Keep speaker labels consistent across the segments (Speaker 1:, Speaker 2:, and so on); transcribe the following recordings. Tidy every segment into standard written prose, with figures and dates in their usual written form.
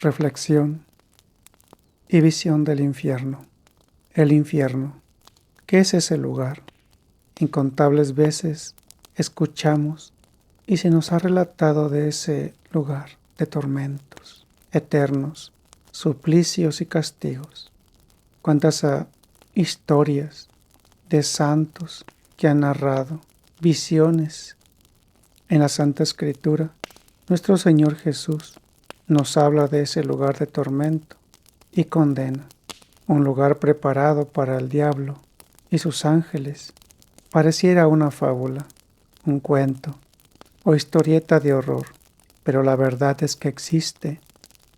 Speaker 1: reflexión y visión del infierno. El infierno, ¿qué es ese lugar? Incontables veces escuchamos y se nos ha relatado de ese lugar de tormentos eternos, suplicios y castigos. Cuántas historias de santos que han narrado visiones en la Santa Escritura. Nuestro Señor Jesús nos habla de ese lugar de tormento y condena, un lugar preparado para el diablo y sus ángeles. Pareciera una fábula, un cuento o historieta de horror, pero la verdad es que existe.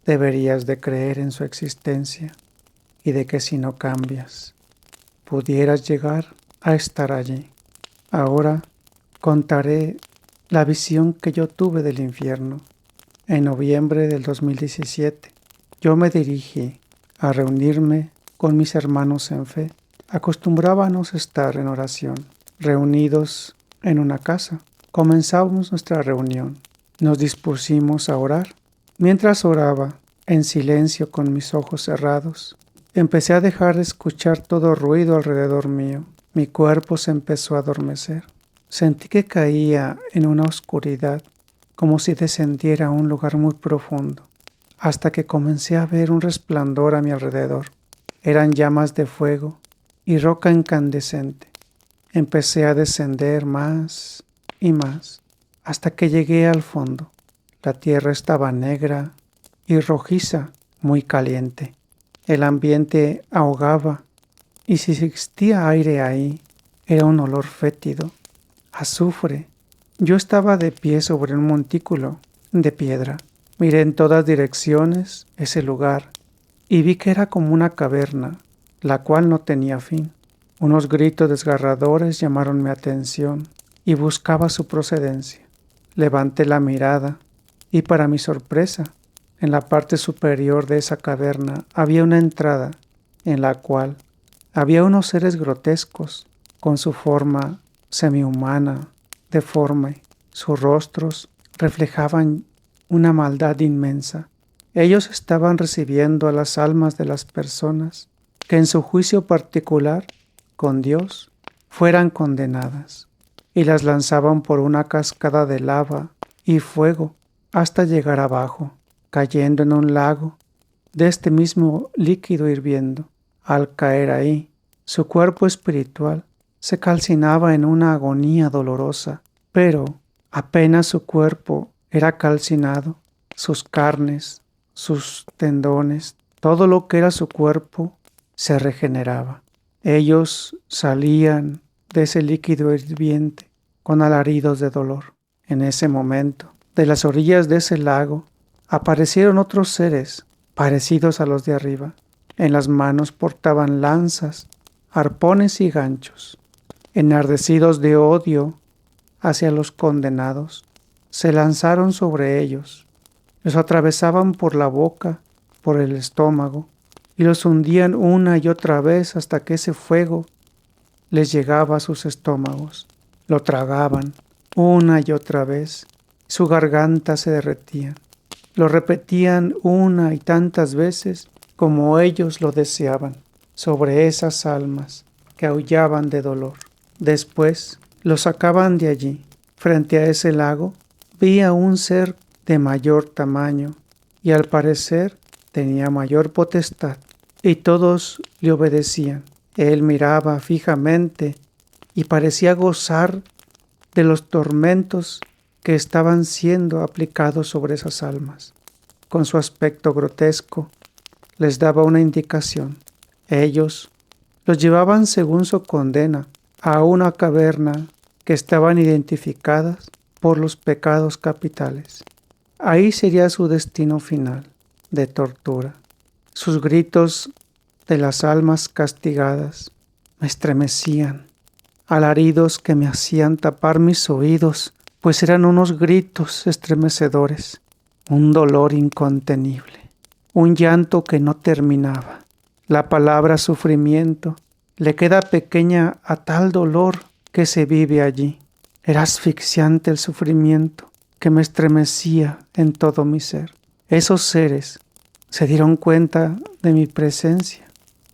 Speaker 1: Deberías de creer en su existencia y de que si no cambias, pudieras llegar a estar allí. Ahora contaré la visión que yo tuve del infierno. En noviembre del 2017, yo me dirigí a reunirme con mis hermanos en fe. Acostumbrábamos estar en oración, reunidos en una casa. Comenzamos nuestra reunión. Nos dispusimos a orar. Mientras oraba, en silencio con mis ojos cerrados, empecé a dejar de escuchar todo ruido alrededor mío. Mi cuerpo se empezó a adormecer. Sentí que caía en una oscuridad, como si descendiera a un lugar muy profundo, hasta que comencé a ver un resplandor a mi alrededor. Eran llamas de fuego y roca incandescente. Empecé a descender más y más, hasta que llegué al fondo. La tierra estaba negra y rojiza, muy caliente. El ambiente ahogaba, y si existía aire ahí, era un olor fétido, azufre. Yo estaba de pie sobre un montículo de piedra. Miré en todas direcciones ese lugar y vi que era como una caverna, la cual no tenía fin. Unos gritos desgarradores llamaron mi atención y buscaba su procedencia. Levanté la mirada y para mi sorpresa, en la parte superior de esa caverna había una entrada en la cual había unos seres grotescos con su forma semihumana, deforme. Sus rostros reflejaban una maldad inmensa. Ellos estaban recibiendo a las almas de las personas que en su juicio particular con Dios fueran condenadas, y las lanzaban por una cascada de lava y fuego hasta llegar abajo, cayendo en un lago de este mismo líquido hirviendo. Al caer ahí, su cuerpo espiritual se calcinaba en una agonía dolorosa, pero apenas su cuerpo era calcinado, sus carnes, sus tendones, todo lo que era su cuerpo se regeneraba. Ellos salían de ese líquido hirviente con alaridos de dolor. En ese momento, de las orillas de ese lago, aparecieron otros seres parecidos a los de arriba. En las manos portaban lanzas, arpones y ganchos. Enardecidos de odio hacia los condenados, se lanzaron sobre ellos, los atravesaban por la boca, por el estómago, y los hundían una y otra vez hasta que ese fuego les llegaba a sus estómagos. Lo tragaban una y otra vez, su garganta se derretía. Lo repetían una y tantas veces como ellos lo deseaban, sobre esas almas que aullaban de dolor. Después lo sacaban de allí. Frente a ese lago vi a un ser de mayor tamaño y al parecer tenía mayor potestad, y todos le obedecían. Él miraba fijamente y parecía gozar de los tormentos que estaban siendo aplicados sobre esas almas. Con su aspecto grotesco les daba una indicación. Ellos los llevaban según su condena a una caverna que estaban identificadas por los pecados capitales. Ahí sería su destino final, de tortura. Sus gritos de las almas castigadas me estremecían, alaridos que me hacían tapar mis oídos, pues eran unos gritos estremecedores, un dolor incontenible, un llanto que no terminaba. La palabra sufrimiento le queda pequeña a tal dolor que se vive allí. Era asfixiante el sufrimiento que me estremecía en todo mi ser. Esos seres se dieron cuenta de mi presencia,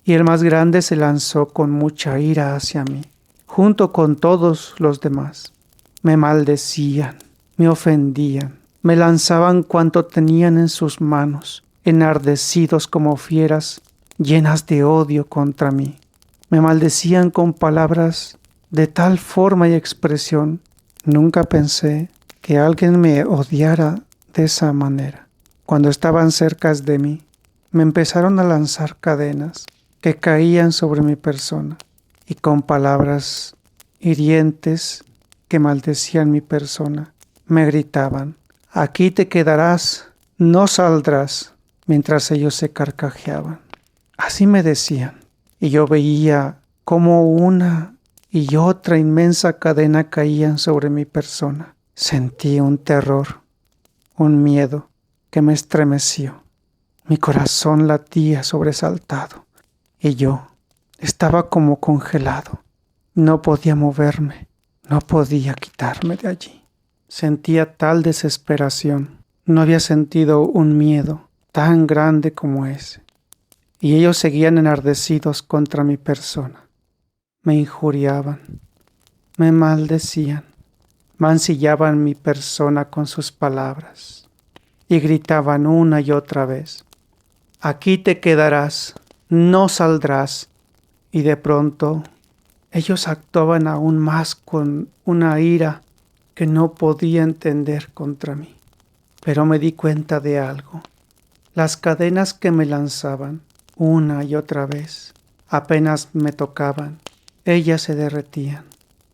Speaker 1: y el más grande se lanzó con mucha ira hacia mí, junto con todos los demás. Me maldecían, me ofendían, me lanzaban cuanto tenían en sus manos, enardecidos como fieras, llenas de odio contra mí. Me maldecían con palabras de tal forma y expresión. Nunca pensé que alguien me odiara de esa manera. Cuando estaban cerca de mí, me empezaron a lanzar cadenas que caían sobre mi persona y con palabras hirientes que maldecían mi persona, me gritaban: «Aquí te quedarás, no saldrás», mientras ellos se carcajeaban. Así me decían, y yo veía cómo una y otra inmensa cadena caían sobre mi persona. Sentí un terror, un miedo que me estremeció. Mi corazón latía sobresaltado y yo estaba como congelado. No podía moverme, no podía quitarme de allí. Sentía tal desesperación. No había sentido un miedo tan grande como ese. Y ellos seguían enardecidos contra mi persona. Me injuriaban, me maldecían, mancillaban mi persona con sus palabras y gritaban una y otra vez: «Aquí te quedarás, no saldrás». Y de pronto ellos actuaban aún más con una ira que no podía entender contra mí. Pero me di cuenta de algo. Las cadenas que me lanzaban una y otra vez, apenas me tocaban, ellas se derretían,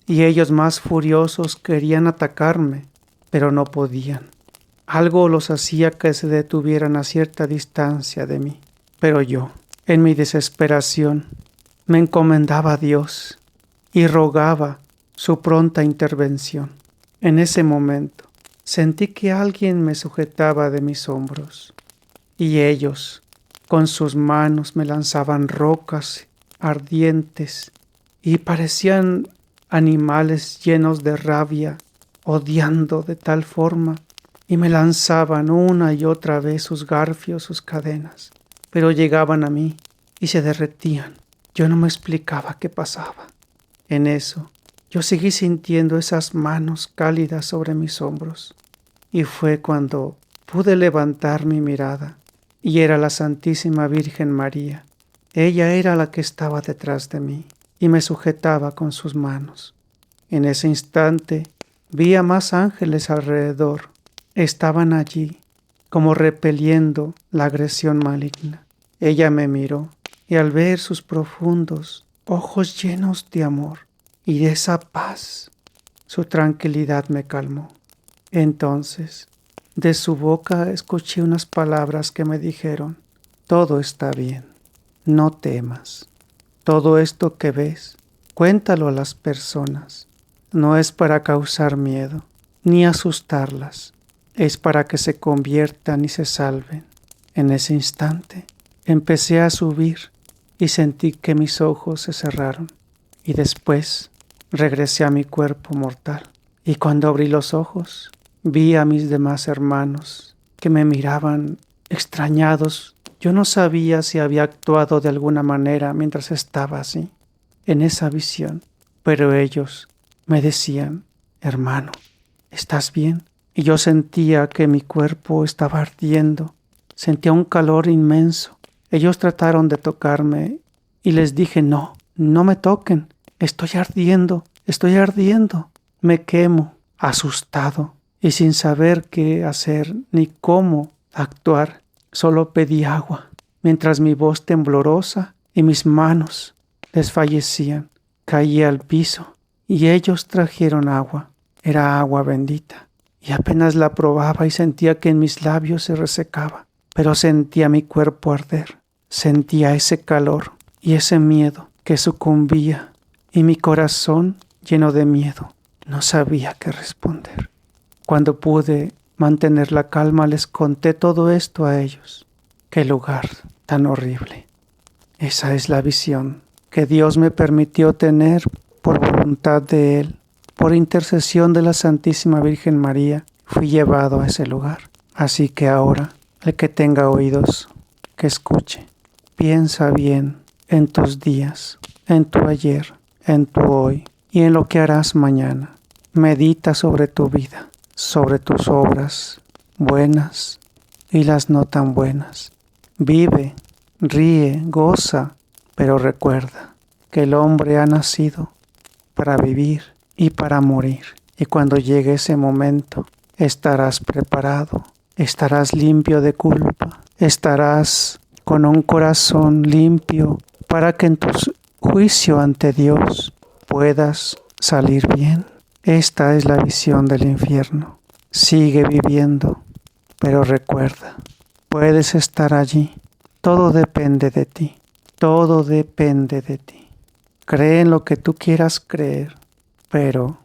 Speaker 1: y ellos más furiosos querían atacarme, pero no podían. Algo los hacía que se detuvieran a cierta distancia de mí, pero yo, en mi desesperación, me encomendaba a Dios y rogaba su pronta intervención. En ese momento, sentí que alguien me sujetaba de mis hombros, y ellos, con sus manos, me lanzaban rocas ardientes y parecían animales llenos de rabia, odiando de tal forma, y me lanzaban una y otra vez sus garfios, sus cadenas, pero llegaban a mí y se derretían. Yo no me explicaba qué pasaba. En eso, yo seguí sintiendo esas manos cálidas sobre mis hombros, y fue cuando pude levantar mi mirada, y era la Santísima Virgen María. Ella era la que estaba detrás de mí y me sujetaba con sus manos. En ese instante vi a más ángeles alrededor. Estaban allí, como repeliendo la agresión maligna. Ella me miró, y al ver sus profundos ojos llenos de amor y de esa paz, su tranquilidad me calmó. Entonces, de su boca escuché unas palabras que me dijeron: «Todo está bien, no temas. Todo esto que ves, cuéntalo a las personas. No es para causar miedo, ni asustarlas. Es para que se conviertan y se salven». En ese instante, empecé a subir y sentí que mis ojos se cerraron. Y después regresé a mi cuerpo mortal. Y cuando abrí los ojos, vi a mis demás hermanos que me miraban extrañados. Yo no sabía si había actuado de alguna manera mientras estaba así, en esa visión, pero ellos me decían: «Hermano, ¿estás bien?». Y yo sentía que mi cuerpo estaba ardiendo, sentía un calor inmenso. Ellos trataron de tocarme y les dije: «No, no me toquen, estoy ardiendo, me quemo». Asustado y sin saber qué hacer ni cómo actuar, solo pedí agua, mientras mi voz temblorosa y mis manos desfallecían. Caí al piso y ellos trajeron agua. Era agua bendita, y apenas la probaba y sentía que en mis labios se resecaba, pero sentía mi cuerpo arder, sentía ese calor y ese miedo que sucumbía, y mi corazón, lleno de miedo, no sabía qué responder. Cuando pude mantener la calma, les conté todo esto a ellos. ¡Qué lugar tan horrible! Esa es la visión que Dios me permitió tener por voluntad de Él. Por intercesión de la Santísima Virgen María, fui llevado a ese lugar. Así que ahora, el que tenga oídos, que escuche. Piensa bien en tus días, en tu ayer, en tu hoy y en lo que harás mañana. Medita sobre tu vida, sobre tus obras buenas y las no tan buenas. Vive, ríe, goza, pero recuerda que el hombre ha nacido para vivir y para morir. Y cuando llegue ese momento, estarás preparado, estarás limpio de culpa, estarás con un corazón limpio para que en tu juicio ante Dios puedas salir bien. Esta es la visión del infierno. Sigue viviendo, pero recuerda, puedes estar allí. Todo depende de ti. Todo depende de ti. Cree en lo que tú quieras creer, pero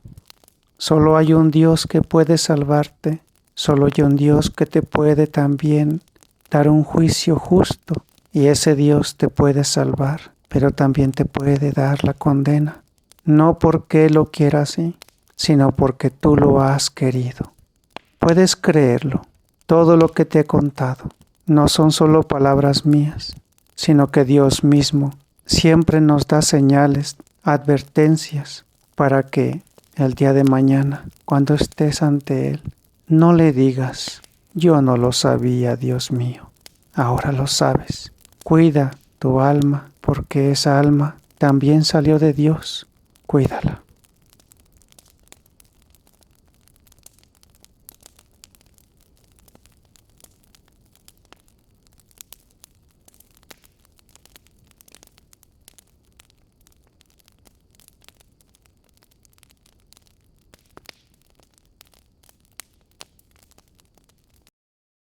Speaker 1: solo hay un Dios que puede salvarte. Solo hay un Dios que te puede también dar un juicio justo. Y ese Dios te puede salvar, pero también te puede dar la condena. No porque Él lo quiera así, sino porque tú lo has querido. Puedes creerlo. Todo lo que te he contado no son solo palabras mías, sino que Dios mismo siempre nos da señales, advertencias, para que el día de mañana, cuando estés ante Él, no le digas, yo no lo sabía, Dios mío, ahora lo sabes. Cuida tu alma, porque esa alma también salió de Dios. Cuídala.